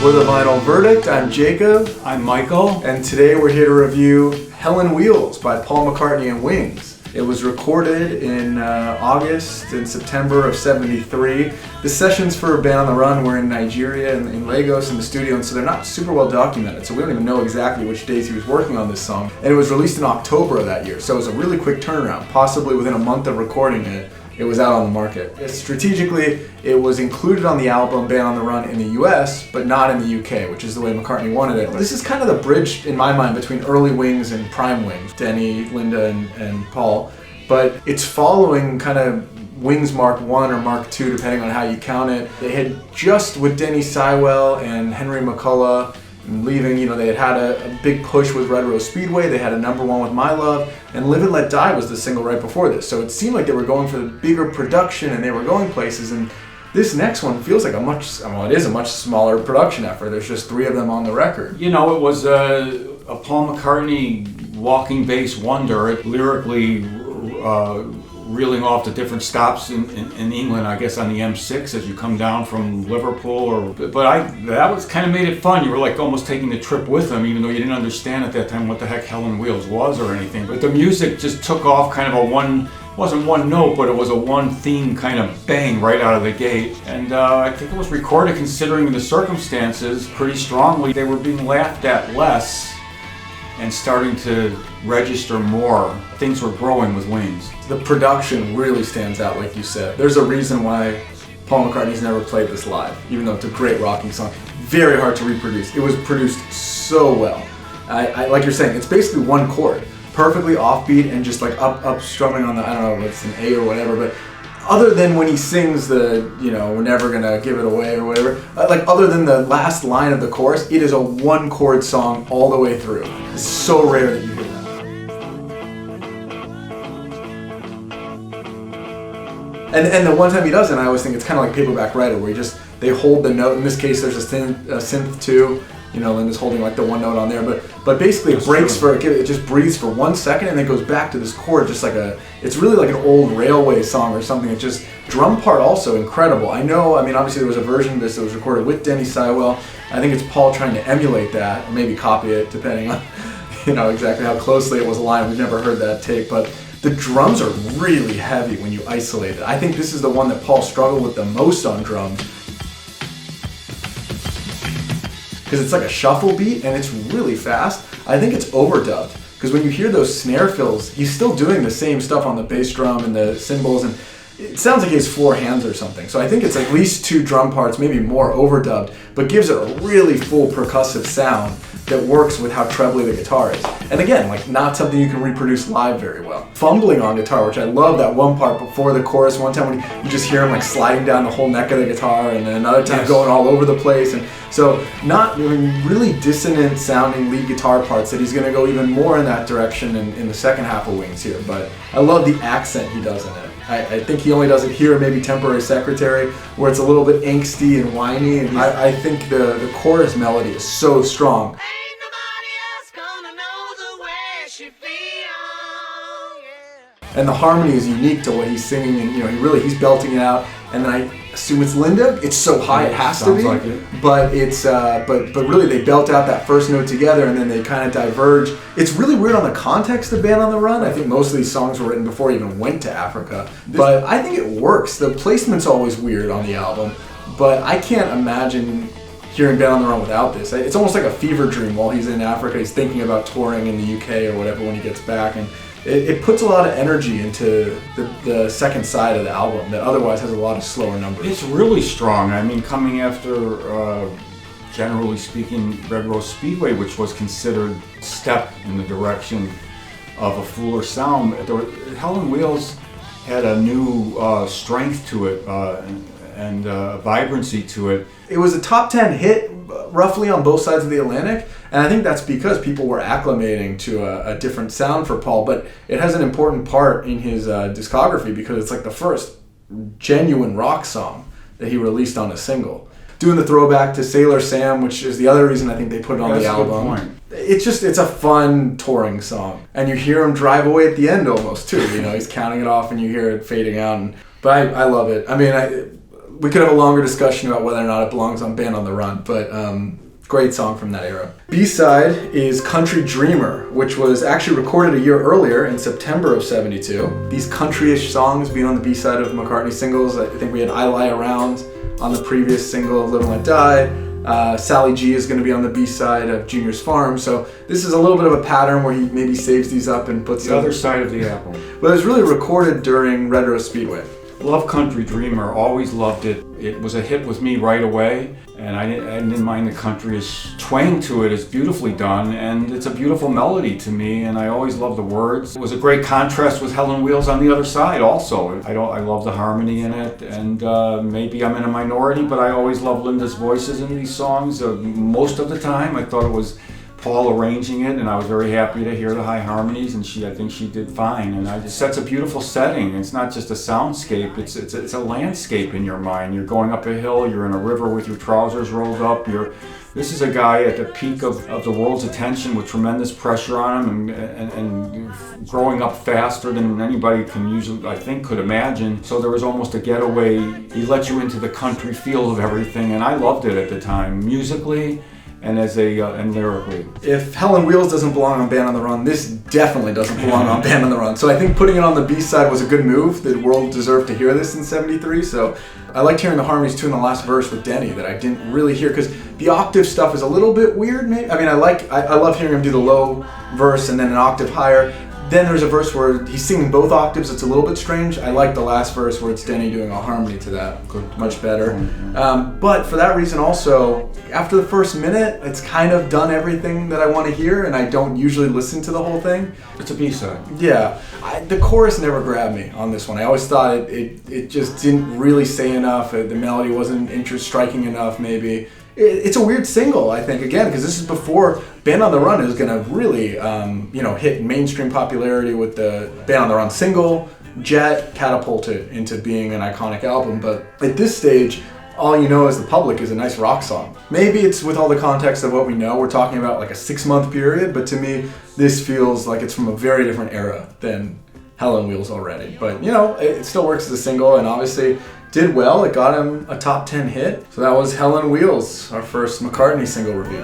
We're the Vinyl Verdict. I'm Jacob. I'm Michael. And today we're here to review Hell Wheels by Paul McCartney and Wings. It was recorded in August and September of '73. The sessions for Band on the Run were in Nigeria and in Lagos in the studio, and so they're not super well documented, so we don't even know exactly which days he was working on this song. And it was released in October of that year, so it was a really quick turnaround. Possibly within a month of recording it, it was out on the market. Strategically, it was included on the album Band on the Run in the US, but not in the UK, which is the way McCartney wanted it. This is kind of the bridge, in my mind, between early Wings and prime Wings, Denny, Linda, and Paul. But it's following kind of Wings Mark 1 or Mark 2, depending on how you count it. They had just, with Denny Seiwell and Henry McCullough leaving, they had a big push with Red Rose Speedway. They had a #1 with My Love, and Live and Let Die was the single right before this. So it seemed like they were going for the bigger production and they were going places. And this next one feels like it is a much smaller production effort. There's just 3 of them on the record. It was a Paul McCartney walking bass wonder, lyrically reeling off the different stops in England, I guess on the M6 as you come down from Liverpool. That was kind of made it fun. You were like almost taking the trip with them, even though you didn't understand at that time what the heck Hell on Wheels was or anything. But the music just took off kind of wasn't one note, but it was a one theme kind of bang right out of the gate. And I think it was recorded, considering the circumstances, pretty strongly. They were being laughed at less and starting to register more. Things were growing with Wings. The production really stands out, like you said. There's a reason why Paul McCartney's never played this live, even though it's a great rocking song. Very hard to reproduce. It was produced so well. I like you're saying, it's basically one chord, perfectly offbeat and just like up strumming on the, I don't know, it's an A or whatever, but other than when he sings the, we're never gonna give it away or whatever, other than the last line of the chorus, it is a one chord song all the way through. It's so rare that you hear that. And the one time he doesn't, I always think it's kind of like Paperback Writer, where they hold the note. In this case, there's a synth too. Linda's holding like the one note on there, but basically it breaks it just breathes for 1 second and then goes back to this chord, just like it's really like an old railway song or something. It's just, drum part also incredible. Obviously there was a version of this that was recorded with Denny Seiwell. I think it's Paul trying to emulate that, or maybe copy it, depending on, exactly how closely it was aligned. We've never heard that tape, but the drums are really heavy when you isolate it. I think this is the one that Paul struggled with the most on drums, because it's like a shuffle beat and it's really fast. I think it's overdubbed, because when you hear those snare fills, he's still doing the same stuff on the bass drum and the cymbals, and it sounds like he has 4 hands or something. So I think it's at least 2 drum parts, maybe more, overdubbed, but gives it a really full percussive sound that works with how trebly the guitar is. And again, not something you can reproduce live very well. Fumbling on guitar, which I love that one part before the chorus. One time when you just hear him sliding down the whole neck of the guitar, and then another time going all over the place. And so not really dissonant sounding lead guitar parts, that he's gonna go even more in that direction in the second half of Wings here. But I love the accent he does in it. I think he only does it here, maybe Temporary Secretary, where it's a little bit angsty and whiny. And I think the chorus melody is so strong. And the harmony is unique to what he's singing, and he's belting it out. And then I assume it's Linda. It's so high it has to be. Like it. But it's but really they belt out that first note together, and then they kind of diverge. It's really weird on the context of Band on the Run. I think most of these songs were written before he even went to Africa. But I think it works. The placement's always weird on the album, but I can't imagine hearing Band on the Run without this. It's almost like a fever dream while he's in Africa. He's thinking about touring in the UK or whatever when he gets back, and it puts a lot of energy into the second side of the album that otherwise has a lot of slower numbers. It's really strong. Coming after, generally speaking, Red Rose Speedway, which was considered a step in the direction of a fuller sound, Hell on Wheels had a new strength to it and vibrancy to it. It was a top 10 hit roughly on both sides of the Atlantic, and I think that's because people were acclimating to a different sound for Paul, but it has an important part in his discography because it's like the first genuine rock song that he released on a single. Doing the throwback to Sailor Sam, which is the other reason I think they put it on the album. That's a good point. It's a fun touring song, and you hear him drive away at the end almost too. He's counting it off, and you hear it fading out. But I love it. we could have a longer discussion about whether or not it belongs on Band on the Run, but great song from that era. B-side is Country Dreamer, which was actually recorded a year earlier in September of 72. These country-ish songs being on the B-side of McCartney singles. I think we had I Lie Around on the previous single, Live and Let Die. Sally G is going to be on the B-side of Junior's Farm. So this is a little bit of a pattern where he maybe saves these up and puts The other side of the apple. But it was really recorded during Retro Speedway. Love Country Dreamer, always loved it. It was a hit with me right away, and I didn't mind the country-ish twang to it. It's beautifully done, and it's a beautiful melody to me, and I always love the words. It was a great contrast with Helen Wheels on the other side also. I love the harmony in it, and maybe I'm in a minority, but I always love Linda's voices in these songs. Most of the time, I thought it was Paul arranging it, and I was very happy to hear the high harmonies, and I think she did fine. And it sets a beautiful setting. It's not just a soundscape, it's a landscape in your mind. You're going up a hill, you're in a river with your trousers rolled up. This is a guy at the peak of the world's attention with tremendous pressure on him, and growing up faster than anybody can usually, I think, could imagine. So there was almost a getaway. He let you into the country feel of everything, and I loved it at the time, musically and and lyrically. If Helen Wheels doesn't belong on Band on the Run, this definitely doesn't belong on Band on the Run. So I think putting it on the B-side was a good move. The world deserved to hear this in 73. So I liked hearing the harmonies too in the last verse with Denny that I didn't really hear, because the octave stuff is a little bit weird. Maybe I mean I love hearing him do the low verse and then an octave higher. Then there's a verse where he's singing both octaves. It's a little bit strange. I like the last verse where it's Denny doing a harmony to that. Much better. But for that reason also, after the first minute, it's kind of done everything that I want to hear, and I don't usually listen to the whole thing. It's a B-side. Yeah. The chorus never grabbed me on this one. I always thought it just didn't really say enough. The melody wasn't striking enough, maybe. It's a weird single, I think, again, because this is before Band on the Run is going to really, hit mainstream popularity with the Band on the Run single. Jet catapulted into being an iconic album, but at this stage, all you know as the public is a nice rock song. Maybe it's with all the context of what we know. We're talking about like a 6-month period, but to me, this feels like it's from a very different era than Helen Wheels already. But, it still works as a single, and obviously did well. It got him a top 10 hit. So that was Helen Wheels, our first McCartney single review.